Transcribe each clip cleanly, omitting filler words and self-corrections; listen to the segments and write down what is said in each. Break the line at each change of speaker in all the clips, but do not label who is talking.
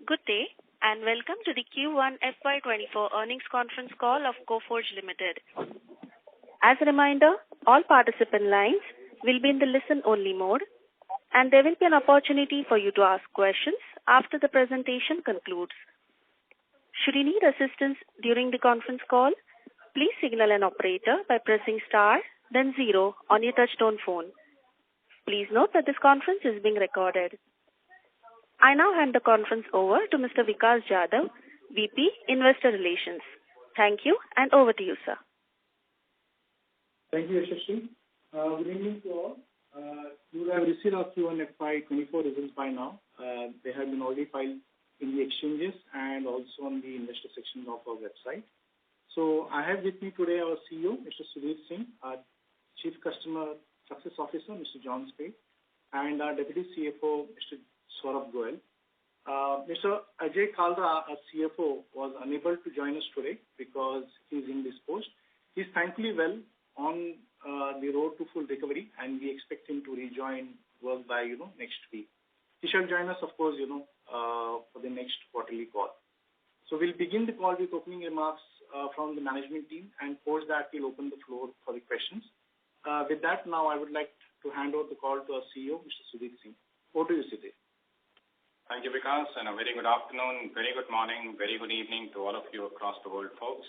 Good day, and welcome to the Q1 FY2024 earnings conference call of Coforge Limited. As a reminder, all participant lines will be in the listen-only mode, and there will be an opportunity for you to ask questions after the presentation concludes. Should you need assistance during the conference call, please signal an operator by pressing star, then 0 on your touchtone phone. Please note that this conference is being recorded. I now hand the conference over to Mr. Vikas Jadhav, VP, Investor Relations. Thank you, and over to you, sir.
Thank you, Yashashree. Good evening to all. You will have received our Q1 FY24 results by now. They have been already filed in the exchanges and also on the investor section of our website. So I have with me today our CEO, Mr. Sudhir Singh, our Chief Customer Success Officer, Mr. John Spade, and our Deputy CFO, Mr. Saurabh Goel. Mr. Ajay Kalra, our CFO, was unable to join us today because he's indisposed. He's thankfully well on the road to full recovery, and we expect him to rejoin work by, next week. He shall join us, of course, for the next quarterly call. So we'll begin the call with opening remarks from the management team, and post that we'll open the floor for the questions. With that, now I would like to hand over the call to our CEO, Mr. Sudhir Singh. Over to you, Sudhir.
Thank you, Vikas, and a very good afternoon, very good morning, very good evening to all of you across the world, folks.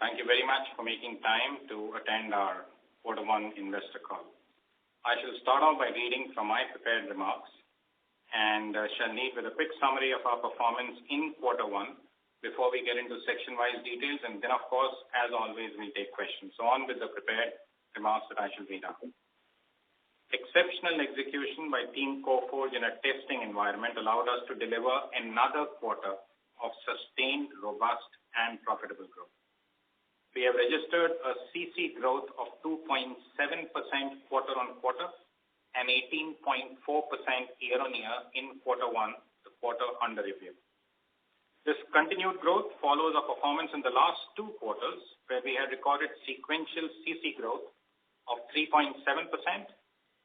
Thank you very much for making time to attend our Q1 investor call. I shall start off by reading from my prepared remarks and shall lead with a quick summary of our performance in Q1 before we get into section-wise details, and then, of course, as always, we'll take questions. So on with the prepared remarks that I shall read out. Exceptional execution by Team Coforge in a testing environment allowed us to deliver another quarter of sustained, robust, and profitable growth. We have registered a CC growth of 2.7% quarter-on-quarter and 18.4% year-on-year in Q1, the quarter under review. This continued growth follows our performance in the last 2 quarters, where we had recorded sequential CC growth of 3.7%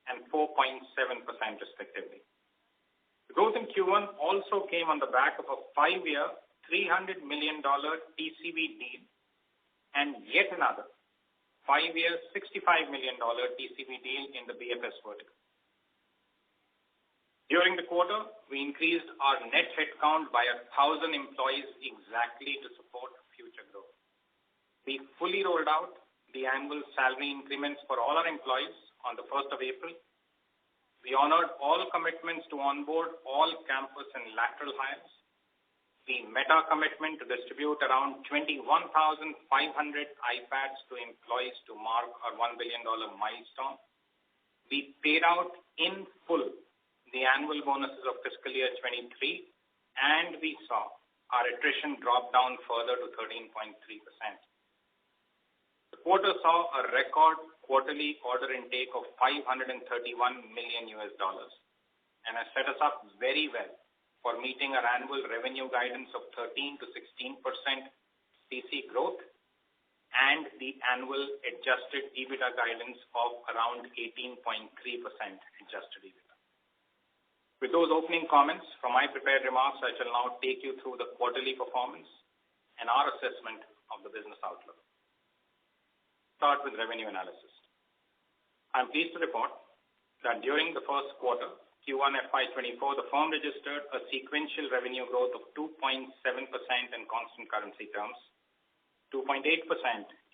and 4.7% respectively. The growth in Q1 also came on the back of a 5-year, $300 million TCV deal and yet another 5-year, $65 million TCV deal in the BFS vertical. During the quarter, we increased our net headcount by 1,000 employees exactly to support future growth. We fully rolled out the annual salary increments for all our employees on the 1st of April. We honored all commitments to onboard all campus and lateral hires. We met our commitment to distribute around 21,500 iPads to employees to mark our $1 billion milestone. We paid out in full the annual bonuses of fiscal year 23, and we saw our attrition drop down further to 13.3%. The quarter saw a record quarterly order intake of $531 million and has set us up very well for meeting our annual revenue guidance of 13 to 16% CC growth and the annual adjusted EBITDA guidance of around 18.3% adjusted EBITDA. With those opening comments from my prepared remarks, I shall now take you through the quarterly performance and our assessment of the business outlook. Start with revenue analysis. I'm pleased to report that during the first quarter, Q1 FY24, the firm registered a sequential revenue growth of 2.7% in constant currency terms, 2.8%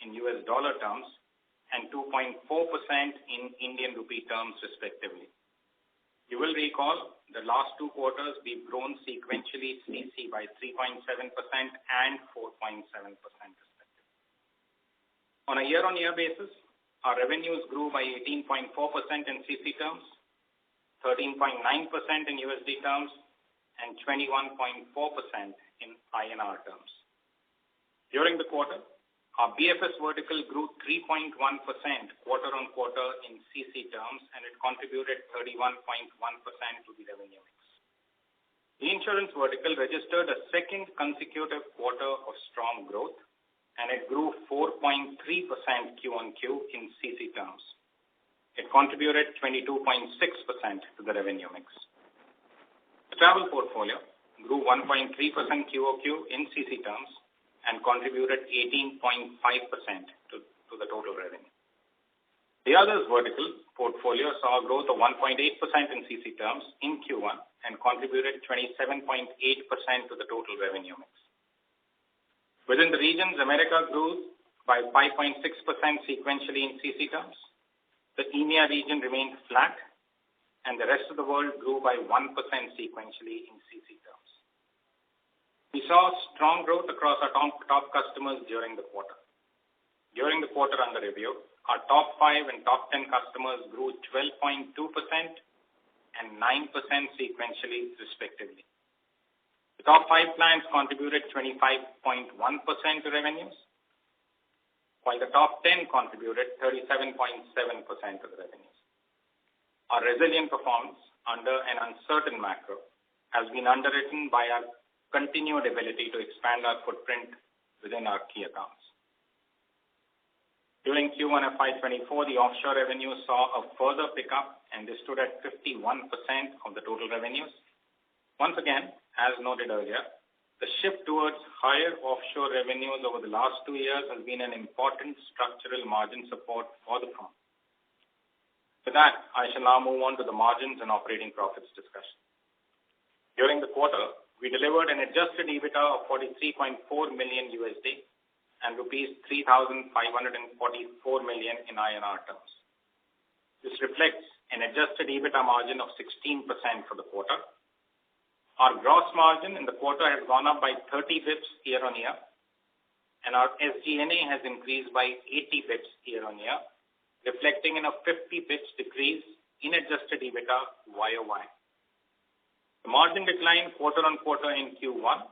in US dollar terms, and 2.4% in Indian rupee terms, respectively. You will recall the last 2 quarters we've grown sequentially CC by 3.7% and 4.7% respectively. On a year-on-year basis, our revenues grew by 18.4% in CC terms, 13.9% in USD terms, and 21.4% in INR terms. During the quarter, our BFS vertical grew 3.1% quarter-on-quarter in CC terms, and it contributed 31.1% to the revenue mix. The insurance vertical registered a second consecutive quarter of strong growth, and it grew 4.3% Q-on-Q in CC terms. It contributed 22.6% to the revenue mix. The travel portfolio, grew 1.3% QOQ in CC terms and contributed 18.5% to the total revenue. The others vertical portfolio saw a growth of 1.8% in CC terms in Q1 and contributed 27.8% to the total revenue mix. Within the regions, America grew by 5.6% sequentially in CC terms. The EMEA region remained flat, and the rest of the world grew by 1% sequentially in CC terms. We saw strong growth across our top customers during the quarter. During the quarter under review, our top 5 and top 10 customers grew 12.2% and 9% sequentially, respectively. The top 5 clients contributed 25.1% to revenues, while the top 10 contributed 37.7% to the revenues. Our resilient performance under an uncertain macro has been underwritten by our continued ability to expand our footprint within our key accounts. During Q1 FY24, the offshore revenue saw a further pickup and this stood at 51% of the total revenues. Once again, as noted earlier, the shift towards higher offshore revenues over the last 2 years has been an important structural margin support for the firm. With that, I shall now move on to the margins and operating profits discussion. During the quarter, we delivered an adjusted EBITDA of $43.4 million and rupees 3,544 million in INR terms. This reflects an adjusted EBITDA margin of 16% for the quarter. Our gross margin in the quarter has gone up by 30 bps year-on-year, and our SG&A has increased by 80 bps year-on-year, reflecting in a 50 bps decrease in adjusted EBITDA YOY. The margin decline quarter-on-quarter in Q1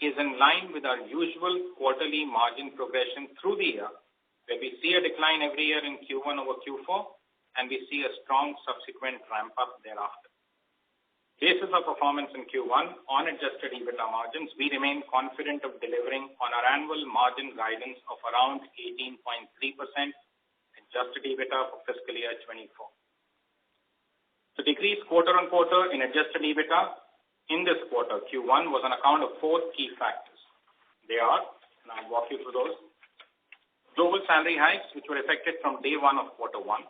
is in line with our usual quarterly margin progression through the year, where we see a decline every year in Q1 over Q4, and we see a strong subsequent ramp-up thereafter. Basis of performance in Q1 on adjusted EBITDA margins, we remain confident of delivering on our annual margin guidance of around 18.3% adjusted EBITDA for fiscal year 24. The decrease quarter-on-quarter in adjusted EBITDA in this quarter, Q1, was on account of 4 key factors. They are, and I'll walk you through those: global salary hikes, which were effective from day 1 of quarter 1.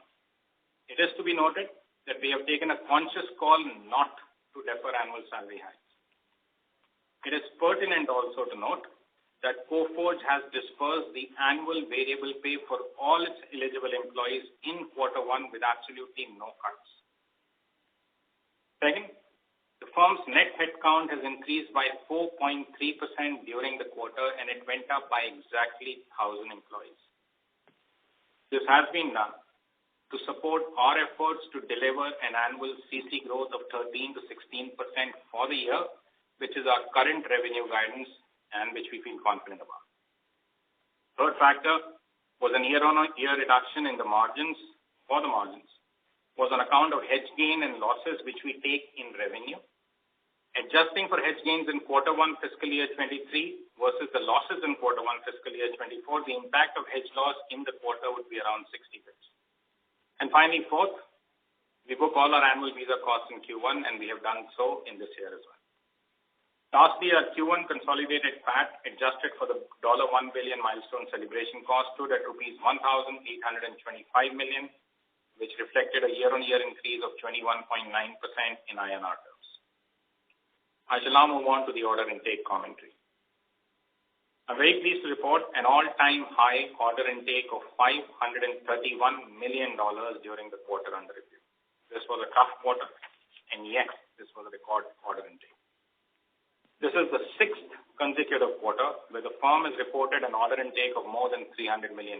It is to be noted that we have taken a conscious call not to defer annual salary hikes. It is pertinent also to note that Coforge has dispersed the annual variable pay for all its eligible employees in quarter 1 with absolutely no cuts. Second, the firm's net headcount has increased by 4.3% during the quarter, and it went up by exactly 1,000 employees. This has been done to support our efforts to deliver an annual CC growth of 13 to 16% for the year, which is our current revenue guidance and which we feel confident about. Third factor was an year-on-year reduction in the margins, was on account of hedge gain and losses which we take in revenue. Adjusting for hedge gains in quarter 1 fiscal year 23 versus the losses in quarter 1 fiscal year 24, the impact of hedge loss in the quarter would be around 60 bits. And finally, fourth, we book all our annual visa costs in Q1, and we have done so in this year as well. Lastly, our Q1 consolidated PAT, adjusted for the $1 billion milestone celebration cost, stood at rupees 1,825 million, which reflected a year-on-year increase of 21.9% in INR terms. I shall now move on to the order intake commentary. I'm very pleased to report an all-time high order intake of $531 million during the quarter under review. This was a tough quarter, and yes, this was a record order intake. This is the 6th consecutive quarter where the firm has reported an order intake of more than $300 million.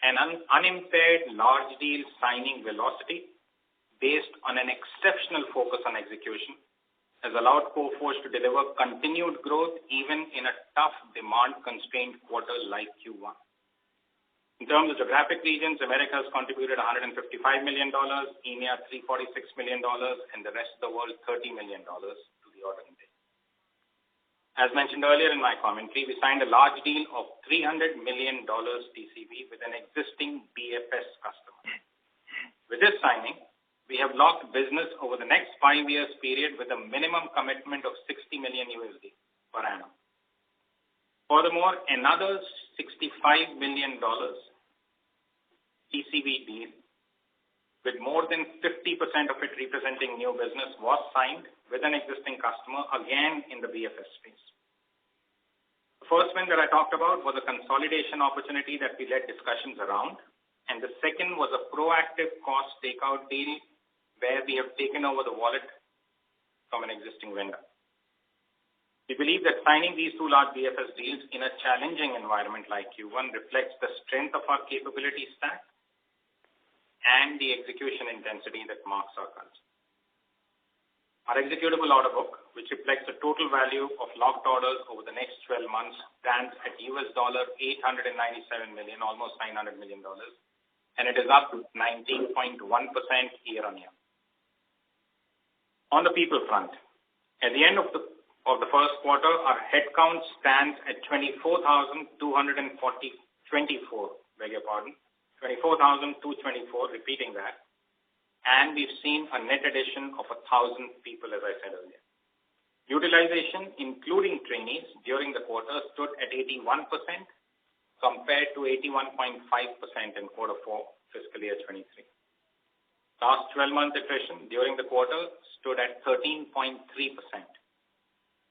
An unimpaired large deal signing velocity based on an exceptional focus on execution has allowed Coforge to deliver continued growth even in a tough demand-constrained quarter like Q1. In terms of geographic regions, America has contributed $155 million, EMEA $346 million, and the rest of the world $30 million to the order intake. As mentioned earlier in my commentary, we signed a large deal of $300 million TCV with an existing BFS customer. With this signing, We have locked business over the next 5 years period with a minimum commitment of $60 million per annum. Furthermore, another $65 million TCV deal with more than 50% of it representing new business was signed with an existing customer, again in the BFS space. The first win that I talked about was a consolidation opportunity that we led discussions around, and the second was a proactive cost takeout deal where we have taken over the wallet from an existing vendor. We believe that signing these two large BFS deals in a challenging environment like Q1 reflects the strength of our capability stack and the execution intensity that marks our culture. Our executable order book, which reflects the total value of locked orders over the next 12 months, stands at $897 million, almost $900 million, and it is up 19.1% year-on-year. On the people front, at the end of the first quarter, our headcount stands at 24,224, repeating that. And we've seen a net addition of 1,000 people, as I said earlier. Utilization, including trainees, during the quarter stood at 81% compared to 81.5% in quarter 4, fiscal year 23. Last 12-month attrition during the quarter stood at 13.3%.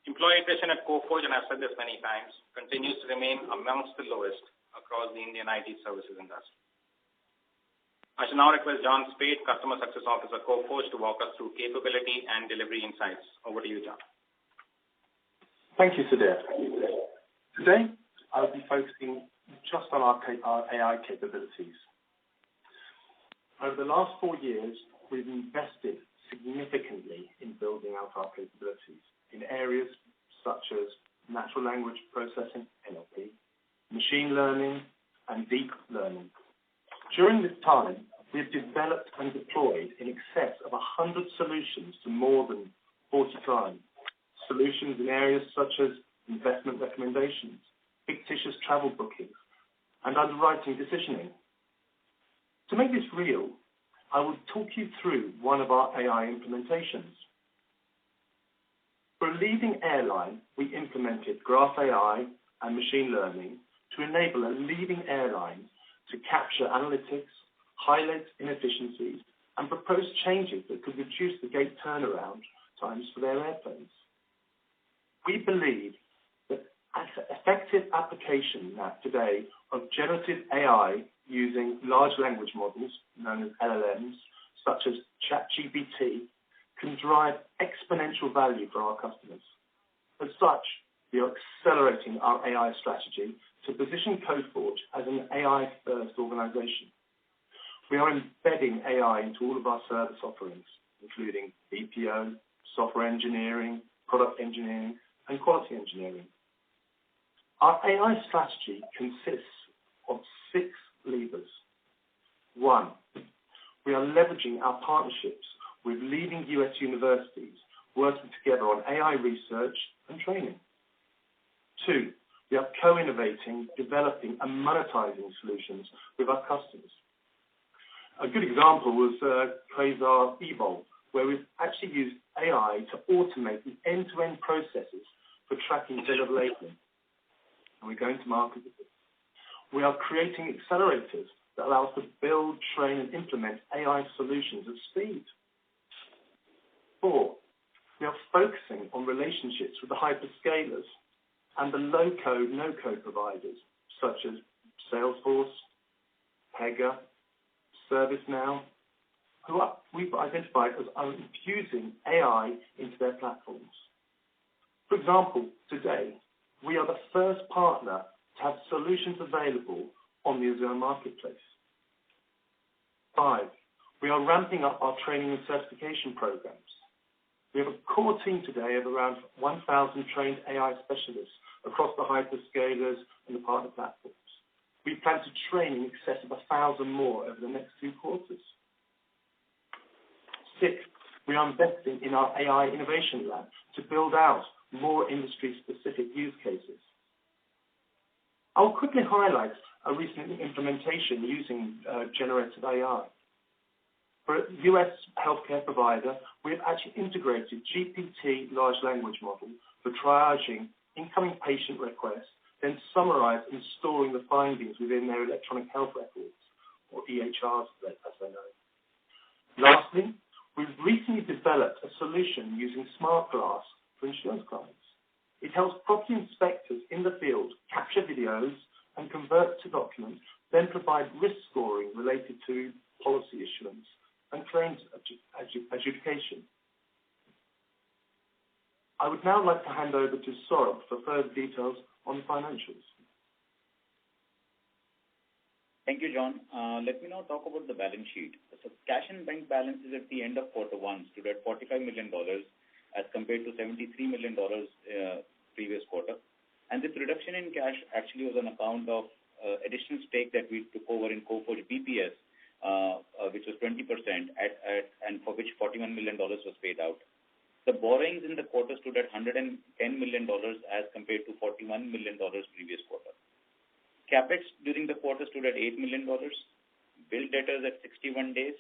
Employee attrition at Coforge, and I've said this many times, continues to remain amongst the lowest across the Indian IT services industry. I shall now request John Spade, Customer Success Officer, Coforge, to walk us through capability and delivery insights. Over to you, John.
Thank you, Sudhir. Today, I'll be focusing just on our AI capabilities. Over the last 4 years, we've invested significantly in building out our capabilities in areas such as natural language processing, NLP, machine learning, and deep learning. During this time, we've developed and deployed in excess of 100 solutions to more than 40 clients. Solutions in areas such as investment recommendations, fictitious travel bookings, and underwriting decisioning. To make this real, I will talk you through one of our AI implementations. For a leading airline, we implemented Graph AI and machine learning to enable a leading airline to capture analytics, highlight inefficiencies, and propose changes that could reduce the gate turnaround times for their airplanes. We believe that effective application today of generative AI using large language models, known as LLMs, such as ChatGPT, can drive exponential value for our customers. As such, we are accelerating our AI strategy to position Coforge as an AI-first organization. We are embedding AI into all of our service offerings, including BPO, software engineering, product engineering, and quality engineering. Our AI strategy consists of 6 levers. 1, we are leveraging our partnerships with leading US universities, working together on AI research and training. 2, we are co-innovating, developing, and monetizing solutions with our customers. A good example was Quasar Evolve, where we've actually used AI to automate the end-to-end processes for tracking bill of lading. And we're going to market with this. We are creating accelerators that allow us to build, train, and implement AI solutions at speed. 4, we are focusing on relationships with the hyperscalers and the low-code, no-code providers, such as Salesforce, Pega, ServiceNow, who we've identified as infusing AI into their platforms. For example, today, we are the first partner to have solutions available on the Azure Marketplace. 5, we are ramping up our training and certification programs. We have a core team today of around 1,000 trained AI specialists across the hyperscalers and the partner platforms. We plan to train in excess of 1,000 more over the next 2 quarters. 6, we are investing in our AI innovation lab to build out more industry-specific use cases. I'll quickly highlight a recent implementation using generative AI. For a US healthcare provider, we have actually integrated GPT large language model for triaging incoming patient requests, then summarize and storing the findings within their electronic health records, or EHRs as they're known. Lastly, we've recently developed a solution using smart glass for insurance clients. It helps property inspectors in the field capture videos and convert to documents, then provide risk scoring related to policy issuance and claims adjudication. I would now like to hand over to Saurabh for further details on the financials.
Thank you, John. Let me now talk about the balance sheet. So cash and bank balances at the end of Q1 stood at $45 million as compared to $73 million previous quarter. And this reduction in cash actually was on account of additional stake that we took over in Coforge BPS, which was 20%, and for which $41 million was paid out. The borrowings in the quarter stood at $110 million as compared to $41 million previous quarter. CapEx during the quarter stood at $8 million. Bill debtors at 61 days,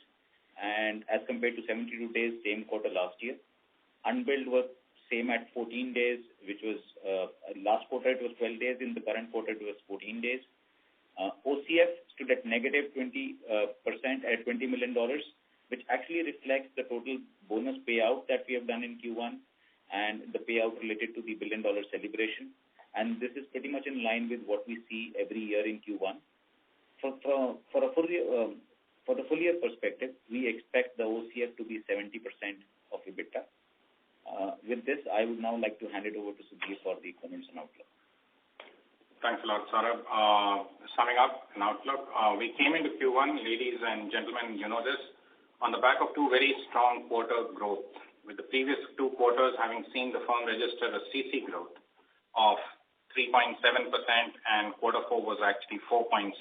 and as compared to 72 days same quarter last year. Unbilled was same at 14 days, which was last quarter it was 12 days. In the current quarter it was 14 days. OCF stood at negative 20% at $20 million, which actually reflects the total bonus payout that we have done in Q1 and the payout related to the $1 billion celebration. And this is pretty much in line with what we see every year in Q1. For the full year perspective, we expect the OCF to be 70% of EBITDA. With this, I would now like to hand it over to Sudhir for the comments and outlook.
Thanks a lot, Saurabh. Summing up an outlook, we came into Q1, ladies and gentlemen, you know this, on the back of two very strong quarter growth, with the previous 2 quarters having seen the firm register a CC growth of 3.7% and Q4 was actually 4.7%.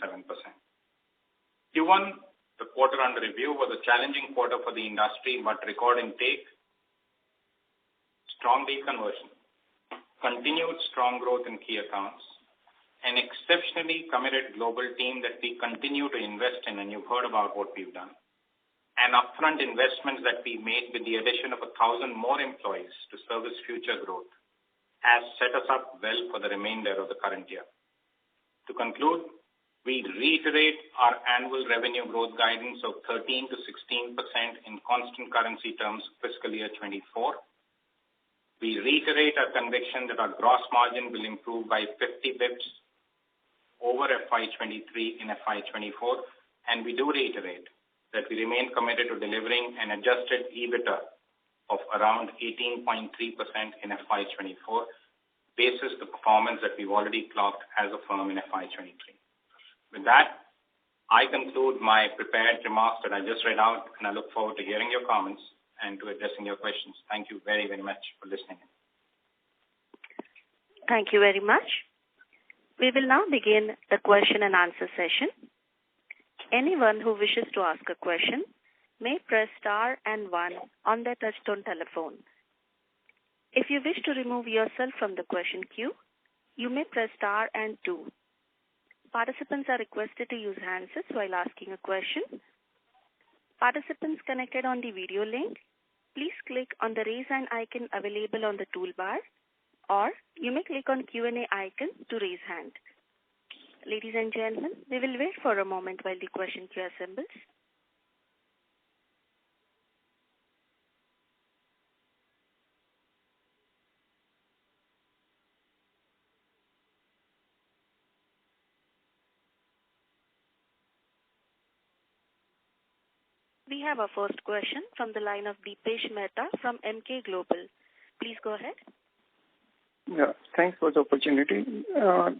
Q1, the quarter under review, was a challenging quarter for the industry, but record intake, strong deal conversion, continued strong growth in key accounts, an exceptionally committed global team that we continue to invest in, and you've heard about what we've done, and upfront investments that we made with the addition of 1,000 more employees to service future growth has set us up well for the remainder of the current year. To conclude, we reiterate our annual revenue growth guidance of 13 to 16% in constant currency terms fiscal year 24. We reiterate our conviction that our gross margin will improve by 50 bips over FY23 in FY24, and we do reiterate that we remain committed to delivering an adjusted EBITDA of around 18.3% in FY24, basis the performance that we've already clocked as a firm in FY23. With that, I conclude my prepared remarks that I just read out, and I look forward to hearing your comments and to addressing your questions. Thank you very, very much for listening.
Thank you very much. We will now begin the question and answer session. Anyone who wishes to ask a question may press star and 1 on their touchtone telephone. If you wish to remove yourself from the question queue, you may press star and 2. Participants are requested to use handsets while asking a question. Participants connected on the video link, please click on the raise hand icon available on the toolbar, or you may click on Q&A icon to raise hand. Ladies and gentlemen, we will wait for a moment while the question queue assembles. We have our first question from the line of Deepesh Mehta from MK Global. Please go ahead.
Yeah, thanks for the opportunity.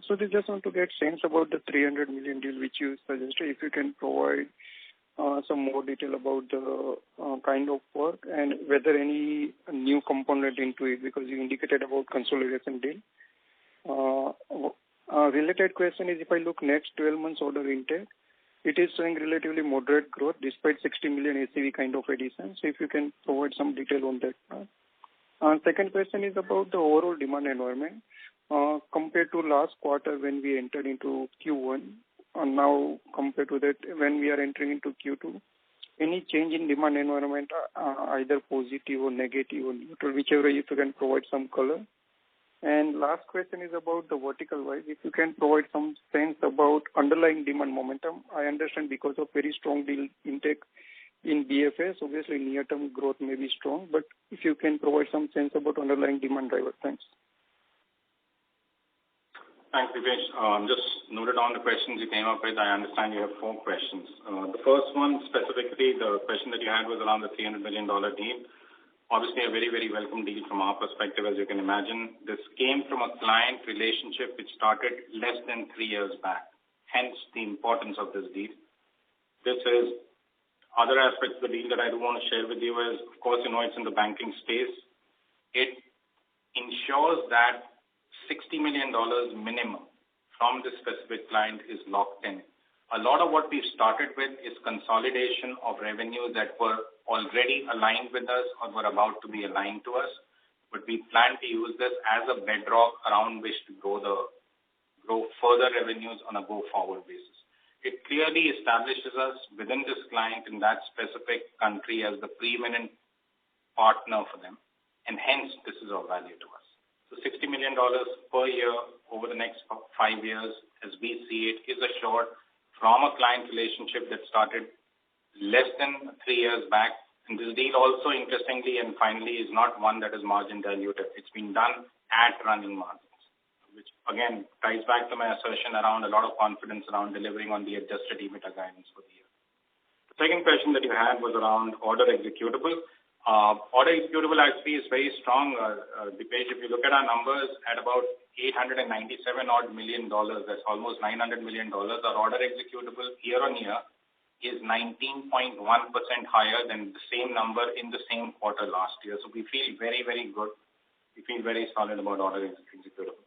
So they just want to get sense about the 300 million deal which you suggested. If you can provide some more detail about the kind of work and whether any new component into it, because you indicated about consolidation deal. Related question is, if I look next 12 months order intake, it is showing relatively moderate growth despite 60 million ACV kind of addition. So if you can provide some detail on that part. Second question is about the overall demand environment compared to last quarter when we entered into Q1, and now compared to that when we are entering into Q2. any change in demand environment, either positive or negative or neutral, whichever, if you can provide some color. And last question is about the vertical wise. If you can provide some sense about underlying demand momentum. I understand because of very strong deal intake in BFS, obviously near-term growth may be strong, but if you can provide some sense about underlying demand driver. Thanks.
Thanks, Dipesh. Just noted on the questions you came up with. I understand you have 4 questions. The first one, specifically, the question that you had was around the $300 million deal. Obviously, a very, very welcome deal from our perspective, as you can imagine. This came from a client relationship which started less than 3 years back, hence the importance of this deal. This is other aspects of the deal that I do want to share with you is, of course, it's in the banking space. It ensures that $60 million minimum from this specific client is locked in. A lot of what we've started with is consolidation of revenue that were already aligned with us or were about to be aligned to us. But we plan to use this as a bedrock around which to grow further revenues on a go-forward basis. It clearly establishes us within this client in that specific country as the preeminent partner for them, and hence this is of value to us. So $60 million per year over the next 5 years, as we see it, is assured from a client relationship that started less than 3 years back. And this deal also, interestingly and finally, is not one that is margin dilutive. It's been done at running margins, which again ties back to my assertion around a lot of confidence around delivering on the adjusted EBITDA guidance for the year. The second question that you had was around order executable. Order executable actually is very strong. Dipesh, if you look at our numbers at about $897 odd million, that's almost $900 million. Our order executable year on year is 19.1% higher than the same number in the same quarter last year. So we feel very, very good. We feel very solid about order executable.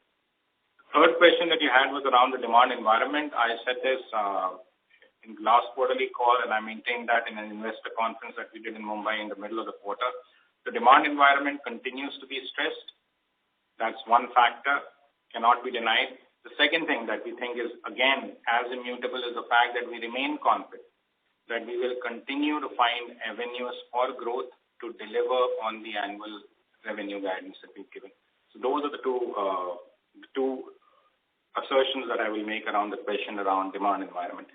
Third question that you had was around the demand environment. I said this in the last quarterly call, and I maintained that in an investor conference that we did in Mumbai in the middle of the quarter. The demand environment continues to be stressed. That's one factor, cannot be denied. The second thing that we think is, again, as immutable is the fact that we remain confident that we will continue to find avenues for growth to deliver on the annual revenue guidance that we've given. So those are the two assertions that I will make around the question around demand environment.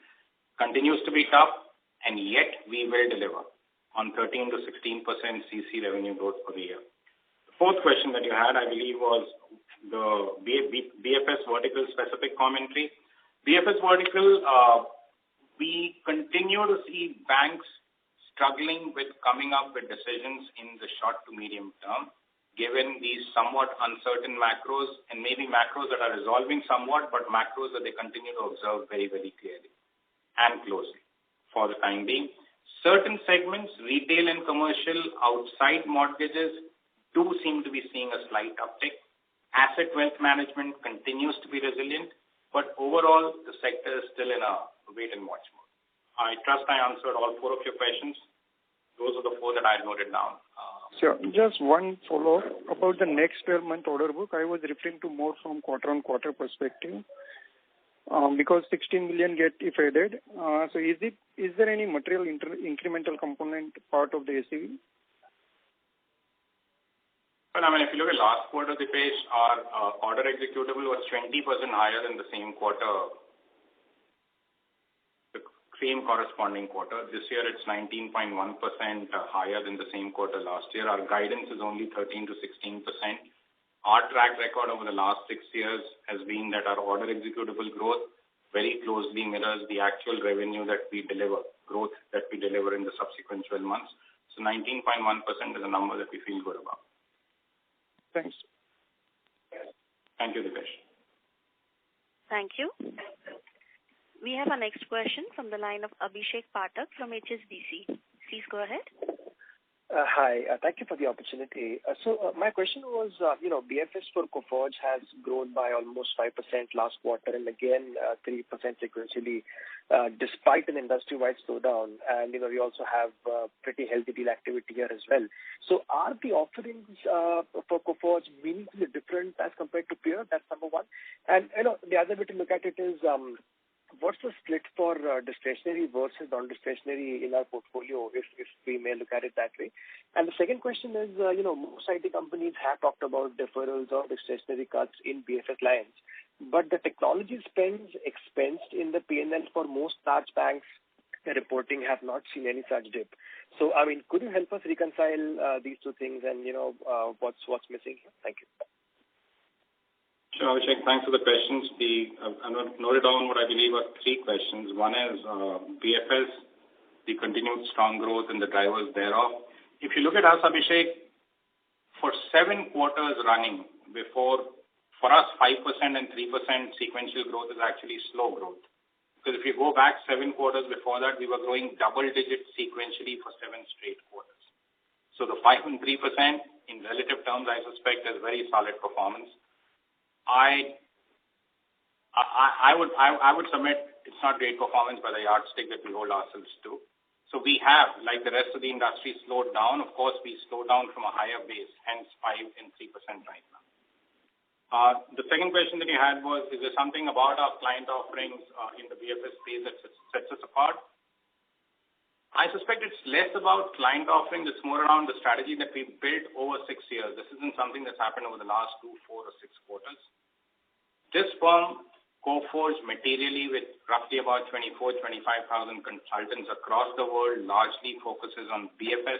Continues to be tough, and yet we will deliver on 13 to 16% CC revenue growth for the year. The fourth question that you had, I believe, was the BFS vertical specific commentary. BFS vertical, we continue to see banks struggling with coming up with decisions in the short to medium term, given these somewhat uncertain macros and maybe macros that are resolving somewhat, but macros that they continue to observe very, very clearly and closely for the time being. Certain segments, retail and commercial outside mortgages, do seem to be seeing a slight uptick. Asset wealth management continues to be resilient, but overall the sector is still in a wait and watch mode. I trust I answered all 4 of your questions. Those are the 4 that I noted down.
Sure. Just one follow-up about the next 12-month order book. I was referring to more from quarter-on-quarter perspective. Because 16 million get if added. So is there any material incremental component part of the ACV?
Well, I mean, if you look at last quarter, Dipesh, our order executable was 20% higher than the same quarter, the same corresponding quarter. This year, it's 19.1% higher than the same quarter last year. Our guidance is only 13 to 16%. Our track record over the last 6 years has been that our order executable growth very closely mirrors the actual revenue that we deliver, growth that we deliver in the subsequent 12 months. So 19.1% is a number that we feel good about.
Thanks.
Thank you, Dipesh.
Thank you. We have our next question from the line of Abhishek Pathak from HSBC. Please go ahead.
Hi. Thank you for the opportunity. So my question was, BFS for Coforge has grown by almost 5% last quarter and again 3% sequentially, despite an industry-wide slowdown. And, we also have pretty healthy deal activity here as well. So are the offerings for Coforge meaningfully different as compared to peers? That's number one. And, the other way to look at it is, what's the split for discretionary versus non-discretionary in our portfolio, if we may look at it that way? And the second question is, most IT companies have talked about deferrals or discretionary cuts in BFS lines, but the technology spends expensed in the P&L for most large banks reporting have not seen any such dip. So, could you help us reconcile these two things and, what's missing here? Thank you.
Sure, Abhishek. Thanks for the questions. I'm noted down what I believe are three questions. One is BFS, the continued strong growth and the drivers thereof. If you look at us, Abhishek, for 7 quarters running before, for us, 5% and 3% sequential growth is actually slow growth. Because if you go back 7 quarters before that, we were growing double digits sequentially for 7 straight quarters. So the 5 and 3% in relative terms, I suspect, is very solid performance. I would submit it's not great performance by the yardstick that we hold ourselves to. So we have, like the rest of the industry, slowed down. Of course, we slowed down from a higher base, hence 5 and 3% right now. The second question that you had was, is there something about our client offerings in the BFS space that sets us apart? I suspect it's less about client offerings. It's more around the strategy that we've built over 6 years. This isn't something that's happened over the last 2, 4, or 6 quarters. This firm, Coforge, materially with roughly about 24,000, 25,000 consultants across the world, largely focuses on BFS,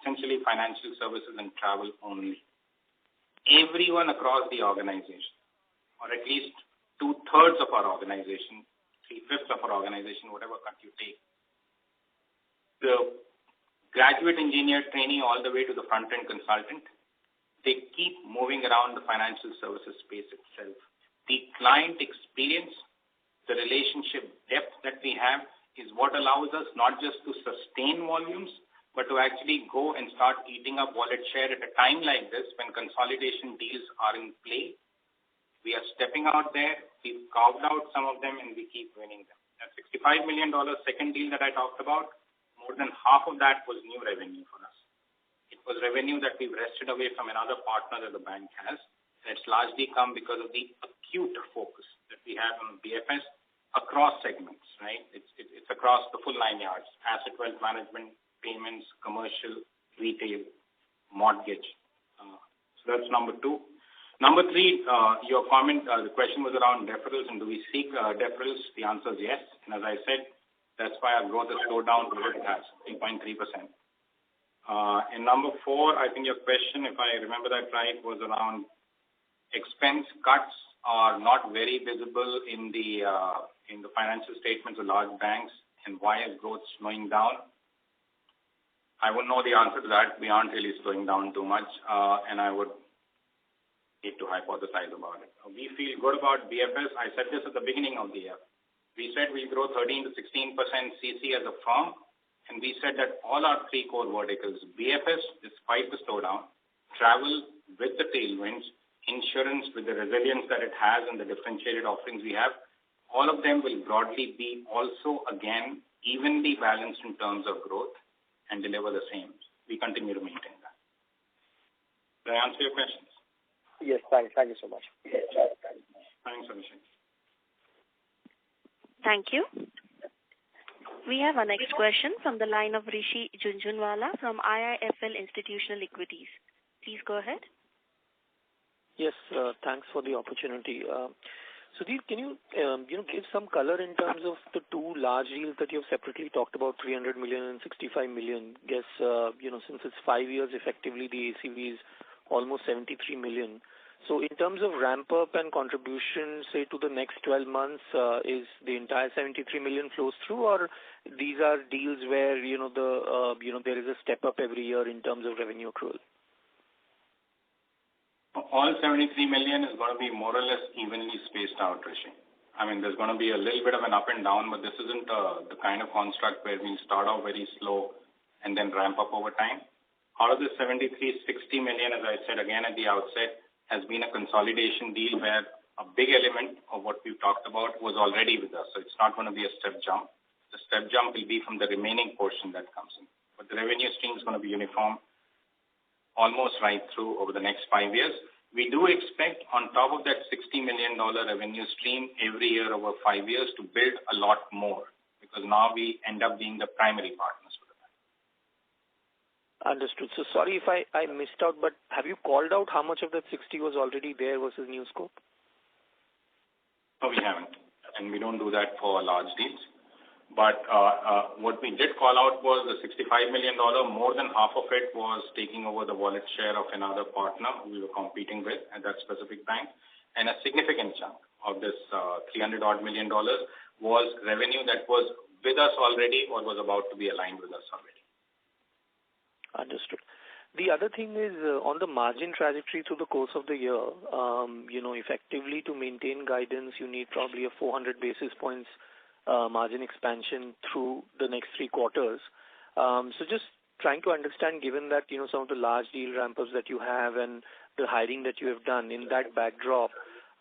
essentially financial services and travel only. Everyone across the organization, or at least 2/3 of our organization, 3/5 of our organization, whatever cut you take, the graduate engineer trainee all the way to the front-end consultant, they keep moving around the financial services space itself. The client experience, the relationship depth that we have is what allows us not just to sustain volumes, but to actually go and start eating up wallet share at a time like this when consolidation deals are in play. We are stepping out there. We've carved out some of them and we keep winning them. That $65 million second deal that I talked about, more than half of that was new revenue for us. It was revenue that we wrested away from another partner that the bank has. It's largely come because of the acute focus that we have on BFS across segments, right? It's across the full 9 yards: asset wealth management, payments, commercial, retail, mortgage. So that's number 2. Number 3, your comment, the question was around deferrals and do we seek deferrals? The answer is yes. And as I said, that's why our growth has slowed down to what it has, 3.3%. And number 4, I think your question, if I remember that right, was around expense cuts are not very visible in the financial statements of large banks, and why is growth slowing down? I wouldn't know the answer to that. We aren't really slowing down too much, and I would need to hypothesize about it. We feel good about BFS. I said this at the beginning of the year. We said we'll grow 13 to 16% CC as a firm, and we said that all our 3 core verticals, BFS, despite the slowdown, travel with the tailwinds, insurance with the resilience that it has and the differentiated offerings we have, all of them will broadly be also, again, evenly balanced in terms of growth and deliver the same. We continue to maintain that. Did I answer your questions?
Yes, thanks. Thank you so much.
Thanks, Abhishek.
Thank you. We have our next question from the line of Rishi Jhunjhunwala from IIFL Institutional Equities. Please go ahead.
Yes, thanks for the opportunity. Sudhir, can you give some color in terms of the 2 large deals that you have separately talked about, 300 million and 65 million? Guess, since it's 5 years, effectively the ACV is almost 73 million. So in terms of ramp up and contribution, say to the next 12 months, is the entire 73 million flows through, or these are deals where, there is a step up every year in terms of revenue accrual?
All 73 million is going to be more or less evenly spaced out, Rishi. I mean, there's going to be a little bit of an up and down, but this isn't the kind of construct where we start off very slow and then ramp up over time. Out of the 73, 60 million, as I said again at the outset, has been a consolidation deal where a big element of what we've talked about was already with us. So it's not going to be a step jump. The step jump will be from the remaining portion that comes in. But the revenue stream is going to be uniform almost right through over the next 5 years. We do expect on top of that $60 million revenue stream every year over 5 years to build a lot more, because now we end up being the primary partners for the bank.
Understood. So sorry if I missed out, but have you called out how much of that 60 was already there versus new scope?
No, we haven't, and we don't do that for large deals. But what we did call out was the $65 million, more than half of it was taking over the wallet share of another partner who we were competing with at that specific bank. And a significant chunk of this $300-odd million was revenue that was with us already or was about to be aligned with us already.
Understood. The other thing is on the margin trajectory through the course of the year, effectively to maintain guidance, you need probably a 400 basis points margin expansion through the next 3 quarters. So just trying to understand, given that, some of the large deal ramp-ups that you have and the hiring that you have done in that backdrop,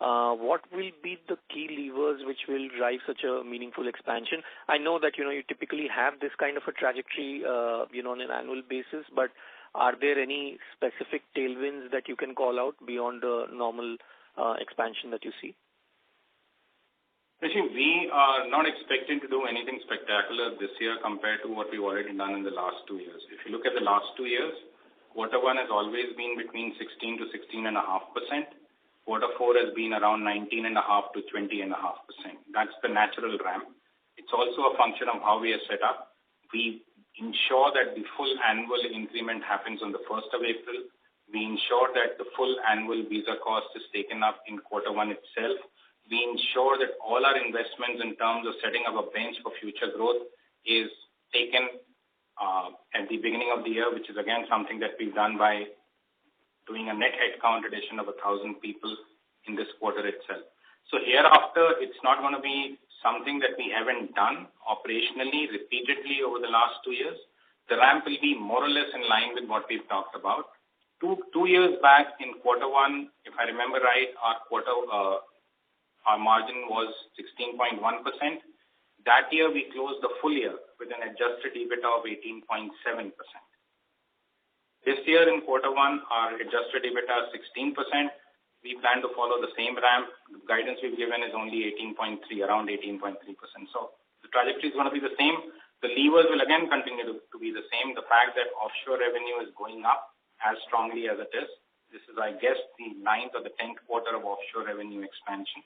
what will be the key levers which will drive such a meaningful expansion? I know that, you typically have this kind of a trajectory, on an annual basis, but are there any specific tailwinds that you can call out beyond the normal expansion that you see?
Rishi, we are not expecting to do anything spectacular this year compared to what we've already done in the last 2 years. If you look at the last 2 years, quarter 1 has always been between 16 to 16.5%. Quarter 4 has been around 19.5 to 20.5%. That's the natural ramp. It's also a function of how we are set up. We ensure that the full annual increment happens on the 1st of April. We ensure that the full annual visa cost is taken up in quarter 1 itself. We ensure that all our investments in terms of setting up a bench for future growth is taken at the beginning of the year, which is again something that we've done by doing a net headcount addition of 1,000 people in this quarter itself. So hereafter, it's not going to be something that we haven't done operationally repeatedly over the last 2 years. The ramp will be more or less in line with what we've talked about. Two years back in quarter 1, if I remember right, our margin was 16.1%. That year, we closed the full year with an adjusted EBITDA of 18.7%. This year in quarter 1, our adjusted EBITDA is 16%. We plan to follow the same ramp. The guidance we've given is only 18.3, around 18.3%. So the trajectory is going to be the same. The levers will again continue to be the same. The fact that offshore revenue is going up as strongly as it is. This is, I guess, the 9th or the 10th quarter of offshore revenue expansion.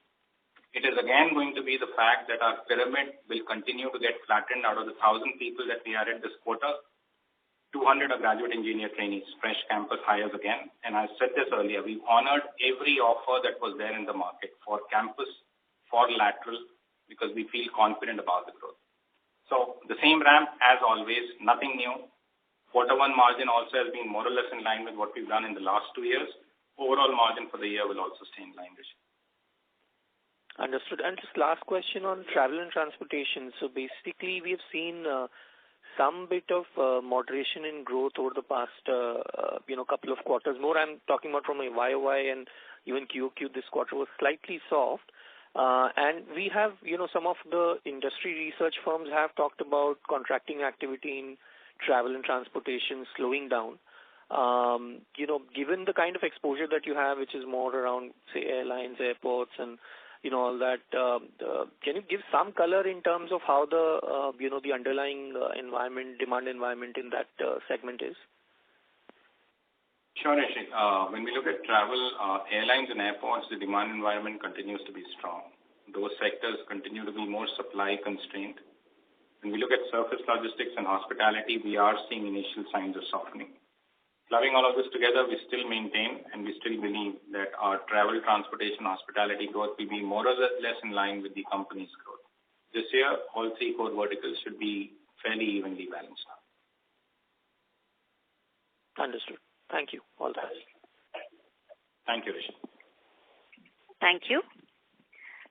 It is again going to be the fact that our pyramid will continue to get flattened. Out of the 1,000 people that we added this quarter, 200 are graduate engineer trainees, fresh campus hires again. And I said this earlier, we've honored every offer that was there in the market for campus, for lateral, because we feel confident about the growth. So the same ramp as always, nothing new. Quarter 1 margin also has been more or less in line with what we've done in the last 2 years. Overall margin for the year will also stay in line, Rishi.
Understood. And just last question on travel and transportation. So basically, we have seen some bit of moderation in growth over the past, couple of quarters. More, I'm talking about from a YOY and even QOQ. This quarter was slightly soft. And we have, some of the industry research firms have talked about contracting activity in travel and transportation slowing down. Given the kind of exposure that you have, which is more around, say, airlines, airports, and all that, can you give some color in terms of how the underlying demand environment in that segment is?
Sure, Rishi. When we look at travel, airlines and airports, the demand environment continues to be strong. Those sectors continue to be more supply constrained. When we look at surface logistics and hospitality, we are seeing initial signs of softening. Clubbing all of this together, we still maintain and we still believe that our travel, transportation, hospitality growth will be more or less in line with the company's growth. This year, all 3 core verticals should be fairly evenly balanced out.
Understood. Thank you. All the best.
Thank you, Rishi.
Thank you.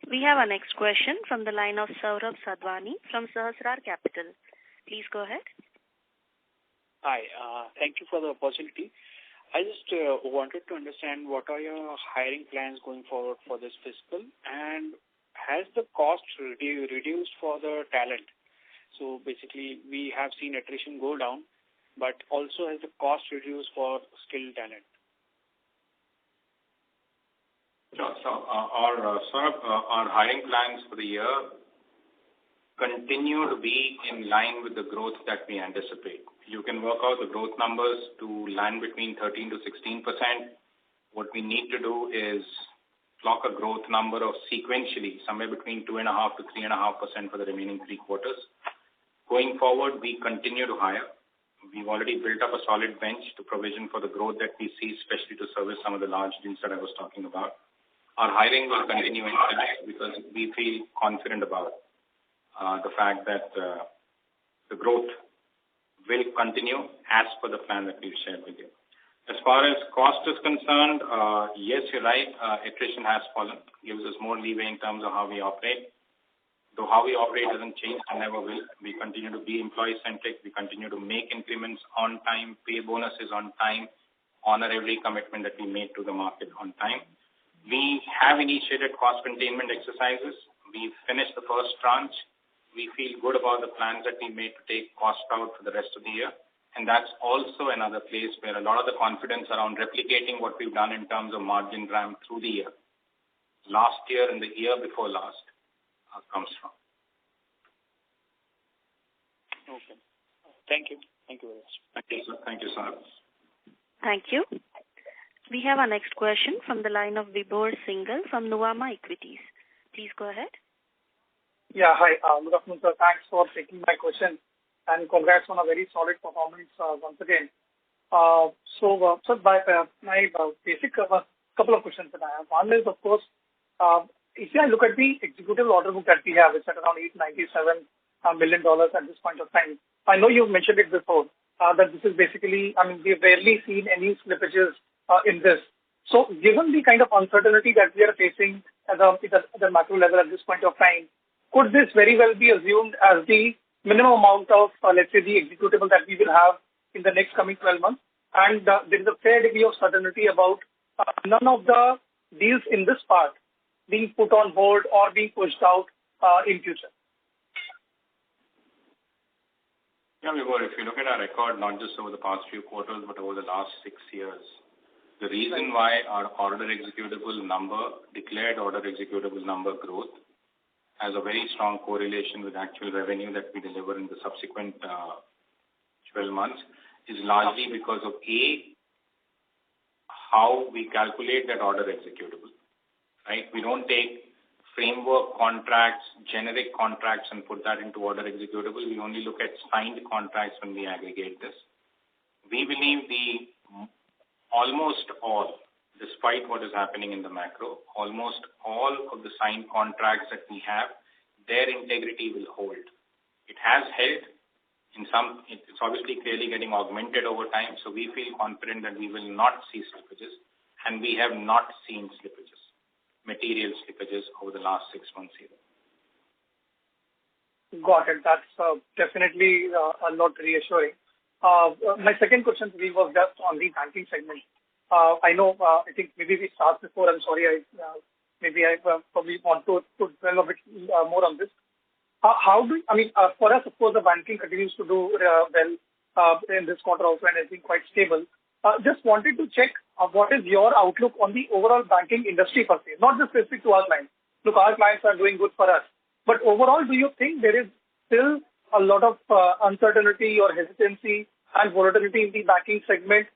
We have our next question from the line of Saurabh Sadhwani from Sahasrar Capital. Please go ahead.
Hi. Thank you for the opportunity. I just wanted to understand what are your hiring plans going forward for this fiscal, and has the cost reduced for the talent? So basically, we have seen attrition go down, but also has the cost reduced for skilled talent?
Our hiring plans for the year continue to be in line with the growth that we anticipate. You can work out the growth numbers to land between 13 to 16%. What we need to do is clock a growth number of sequentially somewhere between 2.5 to 3.5% for the remaining 3 quarters. Going forward, we continue to hire. We've already built up a solid bench to provision for the growth that we see, especially to service some of the large deals that I was talking about. Our hiring will continue in time because we feel confident about the fact that the growth will continue as per the plan that we've shared with you. As far as cost is concerned, yes, you're right. Attrition has fallen, gives us more leeway in terms of how we operate. Though how we operate hasn't changed and never will. We continue to be employee-centric. We continue to make increments on time, pay bonuses on time, honor every commitment that we made to the market on time. We have initiated cost containment exercises. We've finished the first tranche. We feel good about the plans that we made to take cost out for the rest of the year. And that's also another place where a lot of the confidence around replicating what we've done in terms of margin ramp through the year, last year and the year before last, comes from.
Okay. Thank you. Thank you very much.
Thank you, sir. Thank you, sir.
Thank you. We have our next question from the line of Vibhor Singhal from Nuvama Equities. Please go ahead.
Yeah, hi. Good afternoon, sir. Thanks for taking my question and congrats on a very solid performance once again. My basic couple of questions that I have. One is, of course, if I look at the executive order book that we have, it's at around $897 million at this point of time. I know you've mentioned it before, that this is basically, we've rarely seen any slippages in this. So given the kind of uncertainty that we are facing at the macro level at this point of time, could this very well be assumed as the minimum amount of, let's say, the executable that we will have in the next coming 12 months? And there is a fair degree of certainty about none of the deals in this part being put on hold or being pushed out in future.
Yeah, Vibhor, if you look at our record, not just over the past few quarters, but over the last 6 years, the reason why our declared order executable number growth has a very strong correlation with actual revenue that we deliver in the subsequent 12 months is largely because of how we calculate that order executable. Right? We don't take framework contracts, generic contracts, and put that into order executable. We only look at signed contracts when we aggregate this. We believe almost all, despite what is happening in the macro, almost all of the signed contracts that we have, their integrity will hold. It has held. It's obviously clearly getting augmented over time, so we feel confident that we will not see slippages, and we have not seen slippages, material slippages over the last 6 months either.
Got it. That's definitely a lot reassuring. My second question to you was just on the banking segment. I know, I think maybe we started before. I'm sorry. I probably want to dwell a bit more on this. For us, of course, the banking continues to do well in this quarter also, and has been quite stable. Just wanted to check what is your outlook on the overall banking industry per se, not just specific to our clients. Look, our clients are doing good for us. But overall, do you think there is still a lot of uncertainty or hesitancy and volatility in the banking segment,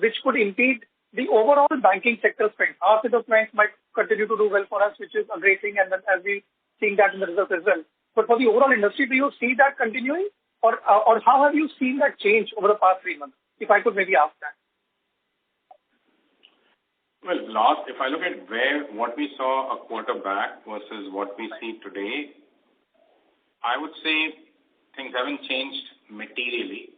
which could impede the overall banking sector spend? Our set of clients might continue to do well for us, which is a great thing, and then as we seeing that in the results as well. But for the overall industry, do you see that continuing, or how have you seen that change over the past 3 months? If I could maybe ask that.
Well, if I look at what we saw a quarter back versus what we see today, I would say things haven't changed materially.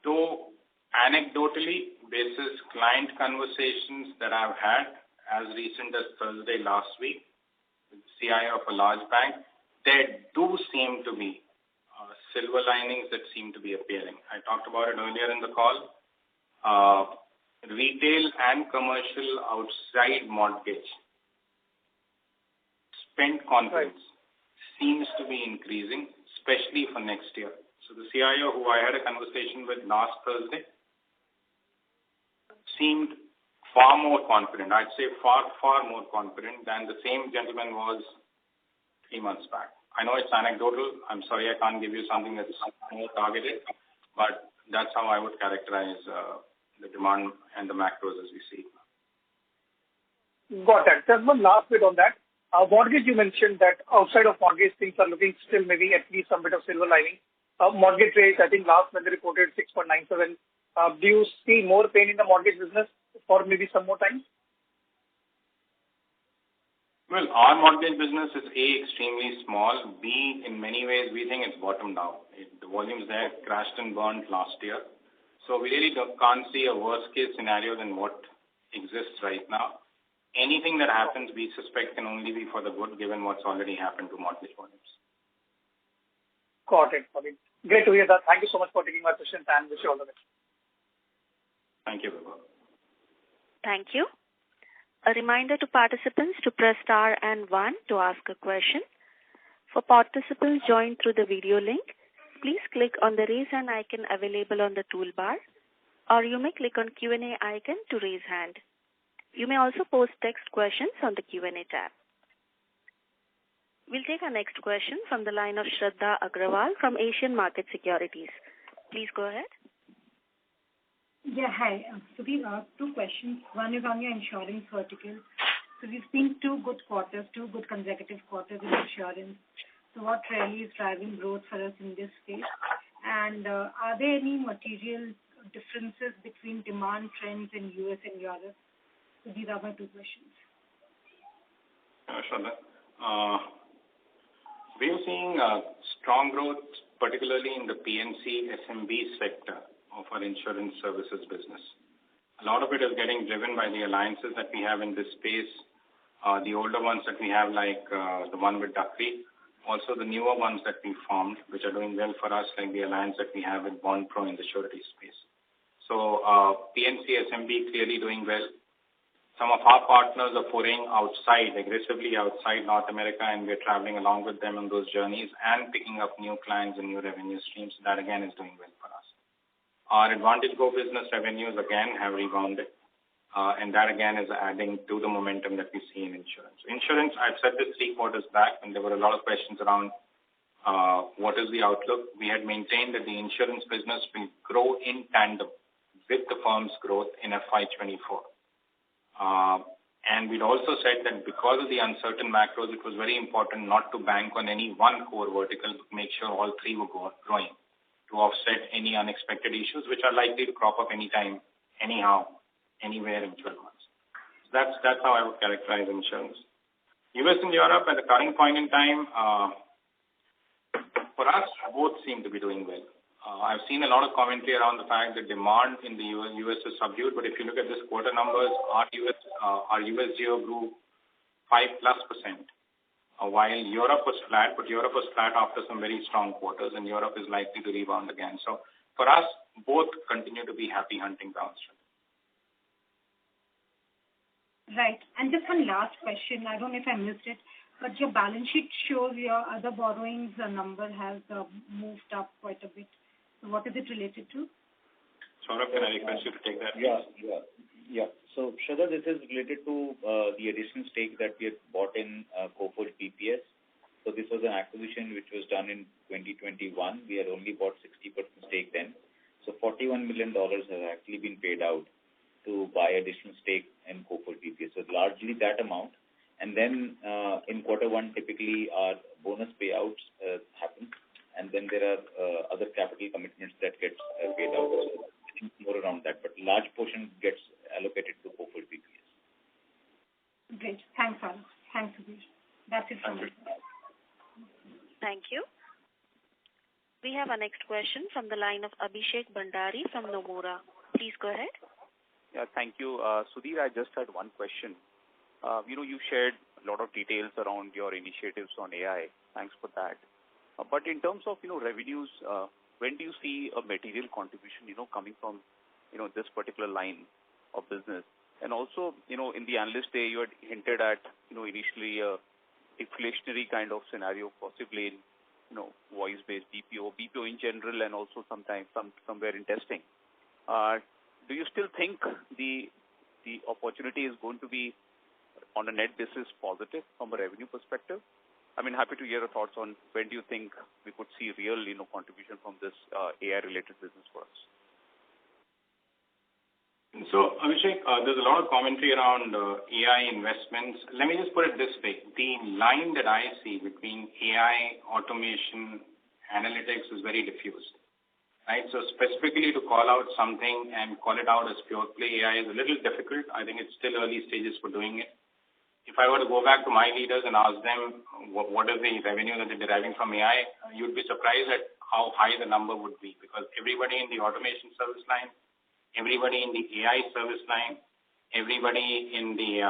Though anecdotally, basis client conversations that I've had as recent as Thursday last week with the CIO of a large bank, there do seem to be silver linings that seem to be appearing. I talked about it earlier in the call. Retail and commercial outside mortgage spend confidence seems to be increasing, especially for next year. So the CIO who I had a conversation with last Thursday seemed far more confident. I'd say far more confident than the same gentleman was 3 months back. I know it's anecdotal. I'm sorry I can't give you something that's more targeted, but that's how I would characterize the demand and the macros as we see.
Got that. Just one last bit on that. Mortgage, you mentioned that outside of mortgage, things are looking still maybe at least some bit of silver lining. Mortgage rates, I think last when they reported 6.97. Do you see more pain in the mortgage business for maybe some more time?
Well, our mortgage business is A, extremely small. B, in many ways, we think it's bottomed out. The volumes there crashed and burned last year. So we really can't see a worst case scenario than what exists right now. Anything that happens, we suspect, can only be for the good, given what's already happened to mortgage volumes.
Got it. Great to hear that. Thank you so much for taking my questions and wish you all the best.
Thank you, Vibha.
Thank you. A reminder to participants to press star and 1 to ask a question. For participants joined through the video link, please click on the raise hand icon available on the toolbar, or you may click on Q&A icon to raise hand. You may also post text questions on the Q&A tab. We'll take our next question from the line of Shraddha Agrawal from Asian Market Securities. Please go ahead.
Yeah, hi. So we have 2 questions. One is on your insurance vertical. So we've seen 2 good quarters, 2 good consecutive quarters in insurance. So what really is driving growth for us in this space? And are there any material differences between demand trends in US and Europe? So these are my 2 questions.
Shraddha. We are seeing strong growth, particularly in the PNC SMB sector of our insurance services business. A lot of it is getting driven by the alliances that we have in this space, the older ones that we have, like the one with Duckrey, also the newer ones that we formed, which are doing well for us, like the alliance that we have with Bond Pro in the surety space. So PNC SMB clearly doing well. Some of our partners are foraying aggressively outside North America, and we're traveling along with them on those journeys and picking up new clients and new revenue streams. That again is doing well for us. Our Advantage Go business revenues again have rebounded, and that again is adding to the momentum that we see in insurance. Insurance, I've said this 3 quarters back, and there were a lot of questions around what is the outlook. We had maintained that the insurance business will grow in tandem with the firm's growth in FY24. And we'd also said that because of the uncertain macros, it was very important not to bank on any one core vertical, but make sure all 3 were growing to offset any unexpected issues which are likely to crop up anytime, anyhow, anywhere in 12 months. So that's how I would characterize insurance. US and Europe at the current point in time, for us, both seem to be doing well. I've seen a lot of commentary around the fact that demand in the US is subdued, but if you look at this quarter numbers, our US geo grew 5+%, while Europe was flat, but Europe was flat after some very strong quarters, and Europe is likely to rebound again. So for us, both continue to be happy hunting grounds.
Right. And just one last question. I don't know if I missed it, but your balance sheet shows your other borrowings number has moved up quite a bit. So what is it related to?
Saurabh, can I request you to take that?
Yeah. So, Shraddha, this is related to the additional stake that we had bought in Coforge BPS. So this was an acquisition which was done in 2021. We had only bought 60% stake then. So $41 million has actually been paid out to buy additional stake in Coforge BPS. So largely that amount. And then in Q1, typically our bonus payouts happen. And then there are other capital commitments that get paid out. So I think more around that. But large portion gets allocated to Coforge BPS.
Great. Thanks, Alan. Thanks, Sudhir. That's it from me.
Thank you. We have our next question from the line of Abhishek Bhandari from Nomura. Please go ahead.
Yeah, thank you. Sudhir, I just had one question. You shared a lot of details around your initiatives on AI. Thanks for that. But in terms of, revenues, when do you see a material contribution, coming from, this particular line of business? And also, in the analyst day, you had hinted at, initially a inflationary kind of scenario, possibly in, voice-based BPO in general, and also somewhere in testing. Do you still think the the opportunity is going to be on a net basis positive from a revenue perspective? I mean, happy to hear your thoughts on when do you think we could see real, contribution from this AI-related business for us.
So, Abhishek, there's a lot of commentary around AI investments. Let me just put it this way. The line that I see between AI, automation, analytics is very diffused. Right? So specifically to call out something and call it out as pure play AI is a little difficult. I think it's still early stages for doing it. If I were to go back to my leaders and ask them what is the revenue that they're deriving from AI, you'd be surprised at how high the number would be, because everybody in the automation service line, everybody in the AI service line, everybody in the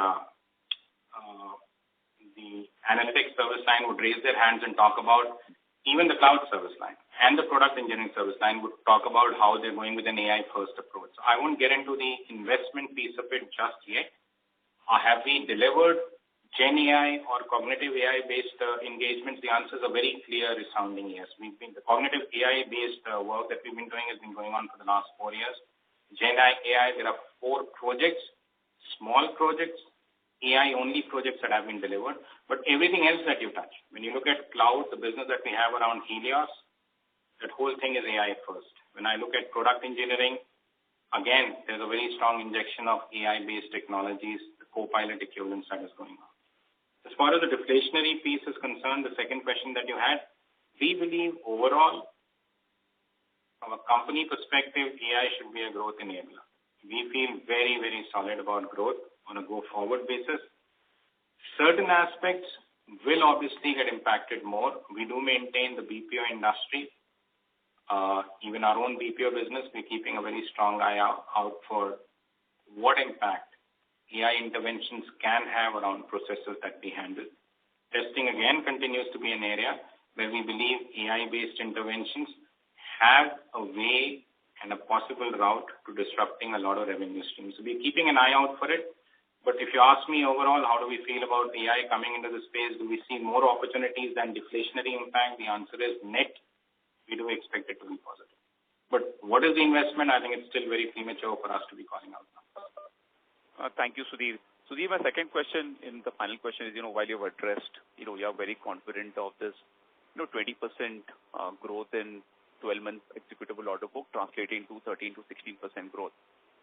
analytics service line would raise their hands and talk about, even the cloud service line and the product engineering service line would talk about how they're going with an AI-first approach. So I won't get into the investment piece of it just yet. Have we delivered Gen AI or cognitive AI-based engagements? The answers are very clear, resounding yes. The cognitive AI-based work that we've been doing has been going on for the last 4 years. Gen AI, there are 4 projects, small projects, AI-only projects that have been delivered, but everything else that you touch. When you look at cloud, the business that we have around Helios, that whole thing is AI-first. When I look at product engineering, again, there's a very strong injection of AI-based technologies, the Copilot equivalence that is going on. As far as the deflationary piece is concerned, the second question that you had, we believe overall, from a company perspective, AI should be a growth enabler. We feel very, very solid about growth on a go-forward basis. Certain aspects will obviously get impacted more. We do maintain the BPO industry. Even our own BPO business, we're keeping a very strong eye out for what impact AI interventions can have around processes that we handle. Testing again continues to be an area where we believe AI-based interventions have a way and a possible route to disrupting a lot of revenue streams. So we're keeping an eye out for it. But if you ask me overall, how do we feel about AI coming into the space? Do we see more opportunities than deflationary impact? The answer is net. We do expect it to be positive. But what is the investment? I think it's still very premature for us to be calling out now.
Thank you, Sudhir. Sudhir, my second question, in the final question is, while you've addressed, you are very confident of this, 20% growth in 12-month executable order book translating to 13 to 16% growth.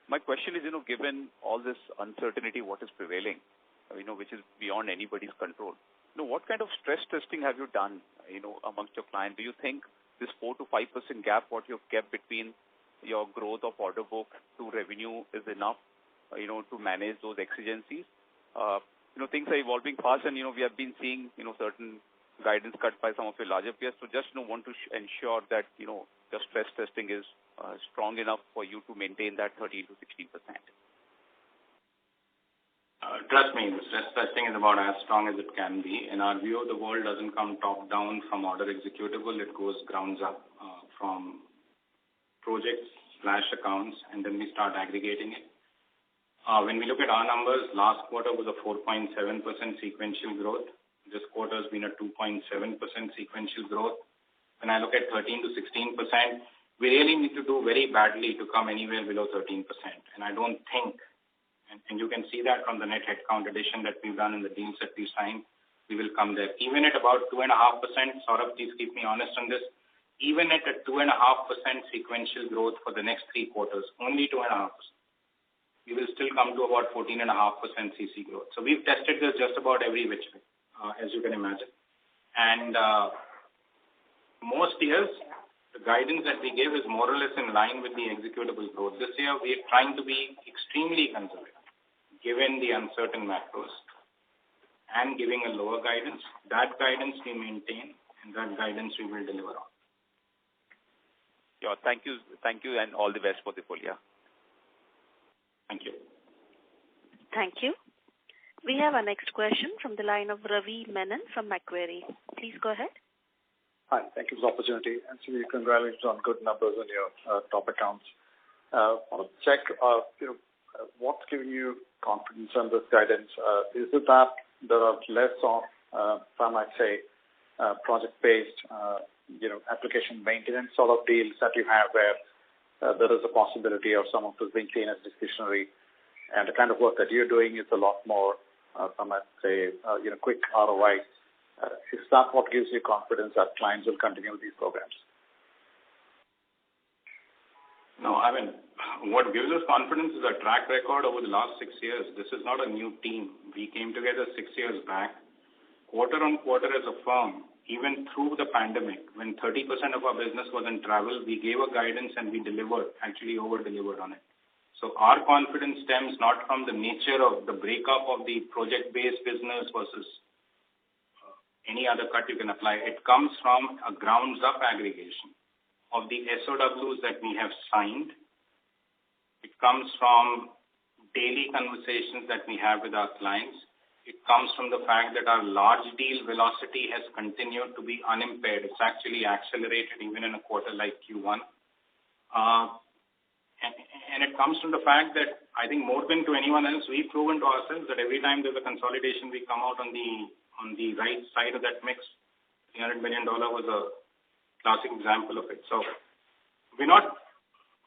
My question is, given all this uncertainty, what is prevailing, which is beyond anybody's control, what kind of stress testing have you done, amongst your clients? Do you think this 4 to 5% gap, what you've kept between your growth of order book to revenue is enough, to manage those exigencies? Things are evolving fast and, we have been seeing, certain guidance cut by some of your larger peers. So just want to ensure that, the stress testing is strong enough for you to maintain that 13 to 16%.
Trust me, the stress testing is about as strong as it can be. In our view, the world doesn't come top down from order executable. It goes grounds up from projects / accounts, and then we start aggregating it. When we look at our numbers, last quarter was a 4.7% sequential growth. This quarter has been a 2.7% sequential growth. When I look at 13 to 16%, we really need to do very badly to come anywhere below 13%. And I don't think, and you can see that from the net headcount addition that we've done in the deals that we've signed, we will come there. Even at about 2.5%, Saurabh, please keep me honest on this, even at a 2.5% sequential growth for the next 3 quarters, only 2.5%, we will still come to about 14.5% CC growth. So we've tested this just about every which way, as you can imagine. And most years, the guidance that we give is more or less in line with the executable growth. This year, we are trying to be extremely conservative, given the uncertain macros, and giving a lower guidance. That guidance we maintain, and that guidance we will deliver on.
Yeah, thank you, and all the best for the full year.
Thank you.
Thank you. We have our next question from the line of Ravi Menon from Macquarie. Please go ahead.
Hi, thank you for the opportunity. And so congratulations on good numbers on your top accounts. I want to check, what's giving you confidence on this guidance? Is it that there are less of, if I might say, project-based, application maintenance sort of deals that you have where there is a possibility of some of this being seen as discretionary? and the kind of work that you're doing is a lot more, I might say, quick ROI. Is that what gives you confidence that clients will continue with these programs?
No, I mean, what gives us confidence is our track record over the last 6 years. This is not a new team. We came together 6 years back. Quarter on quarter as a firm, even through the pandemic, when 30% of our business was in travel, we gave a guidance and we delivered, actually over-delivered on it. So our confidence stems not from the nature of the breakup of the project-based business versus any other cut you can apply. It comes from a grounds-up aggregation of the SOWs that we have signed. It comes from daily conversations that we have with our clients. It comes from the fact that our large deal velocity has continued to be unimpaired. It's actually accelerated even in a quarter like Q1. And it comes from the fact that I think more than to anyone else, we've proven to ourselves that every time there's a consolidation, we come out on the right side of that mix. $300 million was a classic example of it. So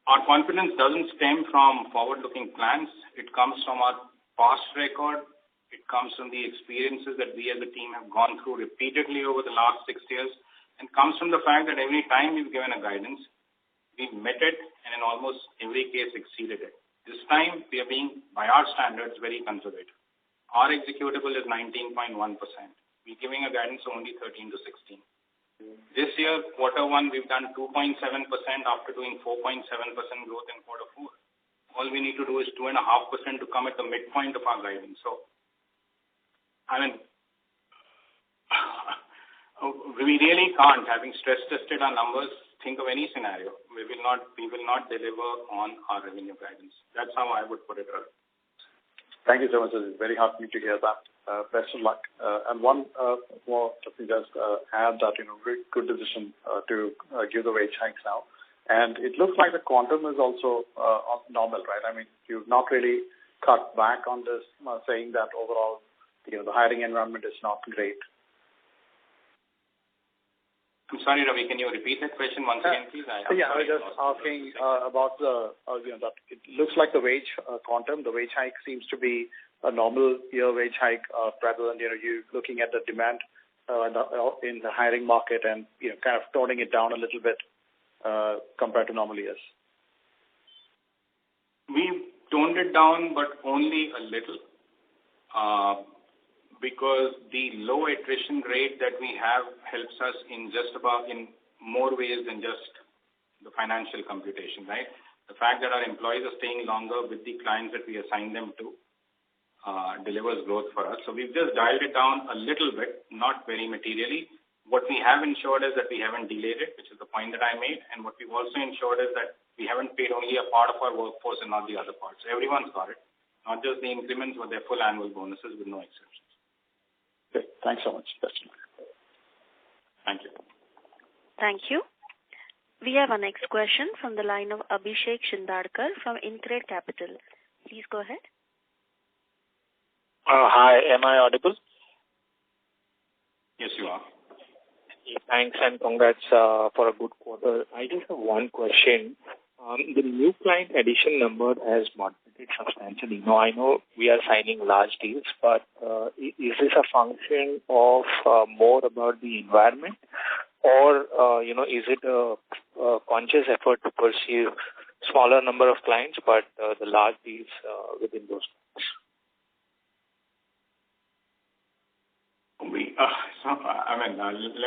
our confidence doesn't stem from forward-looking plans. It comes from our past record. It comes from the experiences that we as a team have gone through repeatedly over the last 6 years, and comes from the fact that every time we've given a guidance, we've met it and in almost every case exceeded it. This time, we are being, by our standards, very conservative. Our executable is 19.1%. We're giving a guidance of only 13 to 16. This year, quarter one, we've done 2.7% after doing 4.7% growth in quarter four. All we need to do is 2.5% to come at the midpoint of our guidance. So, I mean, we really can't, having stress tested our numbers, think of any scenario. We will not deliver on our revenue guidance. That's how I would put it.
Thank you so much. It's very heartening to hear that. Best of luck. And one more, let me just add that, very good decision to give the wage hikes now. And it looks like the quantum is also normal, right? I mean, you've not really cut back on this, saying that overall, the hiring environment is not great.
I'm sorry, Ravi, can you repeat that question once again, please?
I was just asking about that it looks like the wage quantum, the wage hike seems to be a normal year wage hike rather than, you looking at the demand in the hiring market and, kind of toning it down a little bit compared to normal years.
We toned it down, but only a little. Because the low attrition rate that we have helps us in more ways than just the financial computation, right? The fact that our employees are staying longer with the clients that we assign them to delivers growth for us. So we've just dialed it down a little bit, not very materially. What we have ensured is that we haven't delayed it, which is the point that I made. And what we've also ensured is that we haven't paid only a part of our workforce and not the other parts. Everyone's got it, not just the increments, but their full annual bonuses with no exceptions.
Okay. Thanks so much.
Thank you.
Thank you. We have our next question from the line of Abhishek Shindadkar from InCred Capital. Please go ahead.
Hi, am I audible?
Yes, you are.
Thanks and congrats for a good quarter. I just have one question. The new client addition number has moderated substantially. Now, I know we are signing large deals, but is this a function of more about the environment, or is it a conscious effort to pursue smaller number of clients, but the large deals within those clients?
Let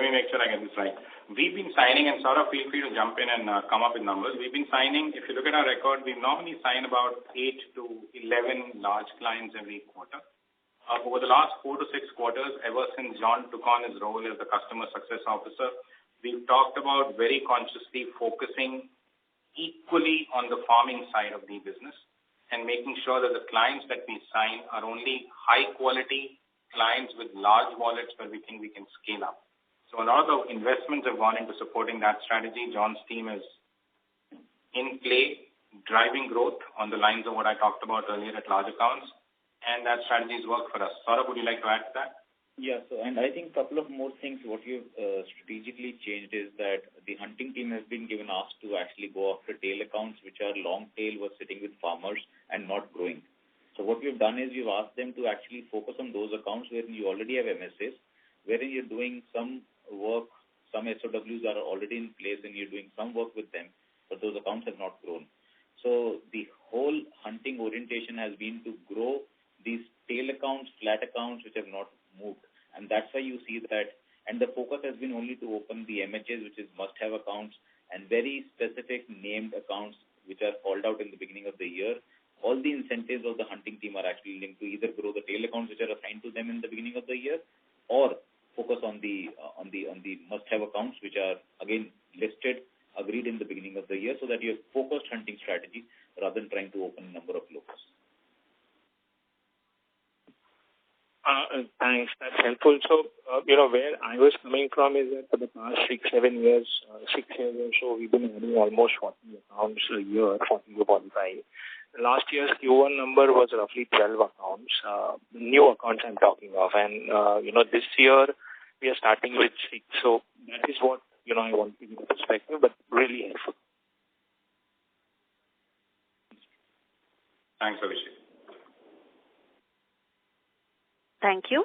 me make sure I get this right. We've been signing, and sort of feel free to jump in and come up with numbers. We've been signing, if you look at our record, we normally sign about 8 to 11 large clients every quarter. Over the last 4 to 6 quarters, ever since John took on his role as the customer success officer, we've talked about very consciously focusing equally on the farming side of the business and making sure that the clients that we sign are only high quality clients with large wallets where we think we can scale up. So a lot of the investments have gone into supporting that strategy. John's team is in play, driving growth on the lines of what I talked about earlier at large accounts, and that strategy has worked for us. Saurabh, would you like to add to that?
Yeah, so and I think a couple of more things. What you've strategically changed is that the hunting team has been given asked to actually go after tail accounts, which are long tail, was sitting with farmers and not growing. So what we've done is we've asked them to actually focus on those accounts where you already have MSAs, wherein you're doing some work, some SOWs are already in place and you're doing some work with them, but those accounts have not grown. So the whole hunting orientation has been to grow these tail accounts, flat accounts which have not moved. And that's why you see that. And the focus has been only to open the MHAs, which is must-have accounts, and very specific named accounts which are called out in the beginning of the year. All the incentives of the hunting team are actually linked to either grow the tail accounts which are assigned to them in the beginning of the year, or focus on the must-have accounts which are again listed, agreed in the beginning of the year, so that you have focused hunting strategy rather than trying to open a number of logos.
Thanks. That's helpful. So, where I was coming from is that for the past 6 years or so, we've been adding almost 40 accounts a year, 40 to 45. Last year's Q1 number was roughly 12 accounts, new accounts I'm talking of. And, this year we are starting with 6. So that is what, I want to give a perspective, but really helpful.
Thanks, Abhishek.
Thank you.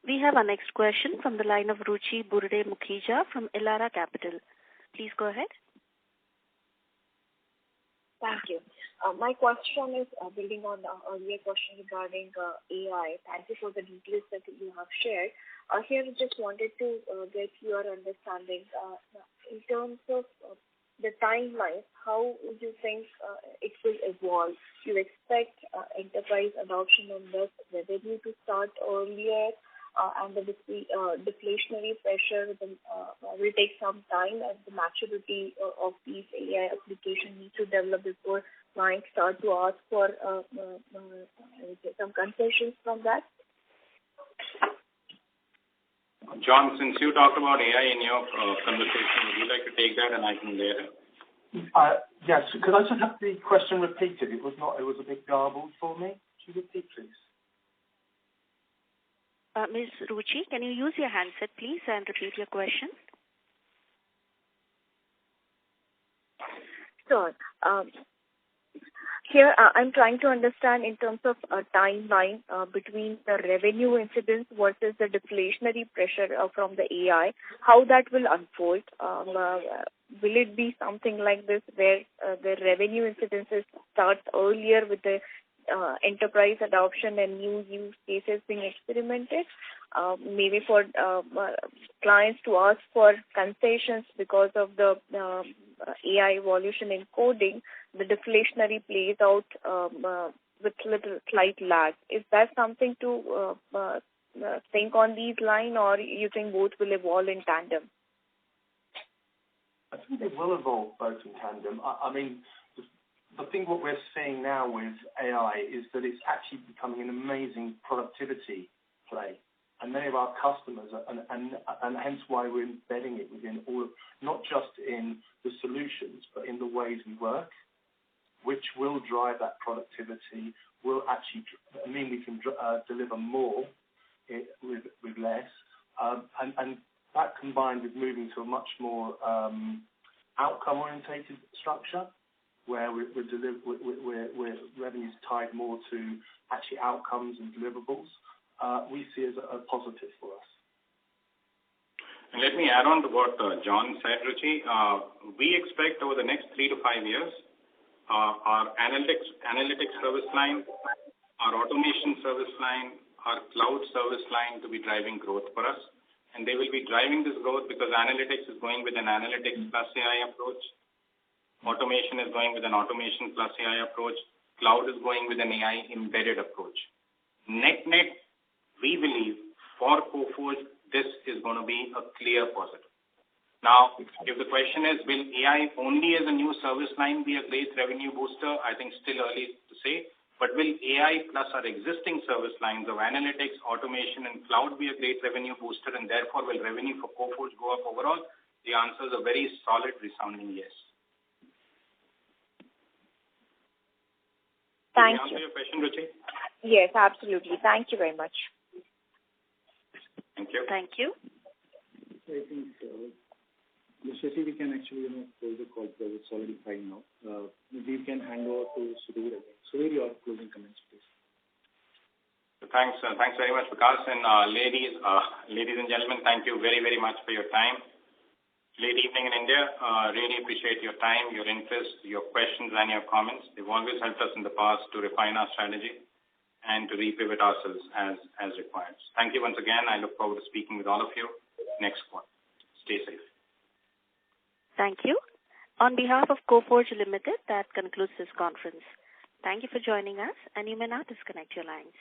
We have our next question from the line of Ruchi Burde Mukhija from Elara Capital. Please go ahead.
Thank you. My question is building on the earlier question regarding AI. Thank you for the details that you have shared. Here, I just wanted to get your understanding in terms of the timeline. How would you think it will evolve? Do you expect enterprise adoption on this revenue to start earlier, and the deflationary pressure will take some time as the maturity of these AI applications need to develop before clients start to ask for some concessions from that?
John, since you talked about AI in your conversation, would you like to take that and I can layer it?
Yes. Could I just have the question repeated? It was a bit garbled for me. Could you repeat, please?
Ms. Ruchi, can you use your handset, please, and repeat your question?
Sure. Here, I'm trying to understand in terms of a timeline between the revenue incidence versus the deflationary pressure from the AI, how that will unfold. Will it be something like this where the revenue incidences start earlier with the enterprise adoption and new use cases being experimented? Maybe for clients to ask for concessions because of the AI evolution in coding, the deflationary plays out with little slight lag. Is that something to think on these lines, or you think both will evolve in tandem?
I think they will evolve both in tandem. I mean, the thing what we're seeing now with AI is that it's actually becoming an amazing productivity play. And many of our customers, and hence why we're embedding it within all of, not just in the solutions, but in the ways we work, which will drive that productivity, will actually mean we can deliver more with less. And that combined with moving to a much more outcome-orientated structure, where where revenue's tied more to actually outcomes and deliverables, we see as a positive for us.
And let me add on to what John said, Ruchi. We expect over the next 3 to 5 years, our analytics service line, our automation service line, our cloud service line to be driving growth for us. And they will be driving this growth because analytics is going with an analytics plus AI approach. Automation is going with an automation plus AI approach. Cloud is going with an AI embedded approach. Net, we believe for Coforge, this is going to be a clear positive. Now, if the question is, will AI only as a new service line be a great revenue booster? I think still early to say. But will AI plus our existing service lines of analytics, automation, and cloud be a great revenue booster, and therefore will revenue for Coforge go up overall? The answer is a very solid, resounding yes.
Thank
you. Answer your question, Ruchi?
Yes, absolutely. Thank you very much.
Thank you.
Thank you.
I think, Shashi, we can actually close the call because it's already 5 now. Maybe you can hand over to Sudhir again. Sudhir, your closing comments, please.
Thanks very much, Vikas. And ladies and gentlemen, thank you very, very much for your time. Late evening in India. Really appreciate your time, your interest, your questions, and your comments. They've always helped us in the past to refine our strategy and to repivot ourselves as required. Thank you once again. I look forward to speaking with all of you next quarter. Stay safe.
Thank you. On behalf of Coforge Limited, that concludes this conference. Thank you for joining us, and you may now disconnect your lines.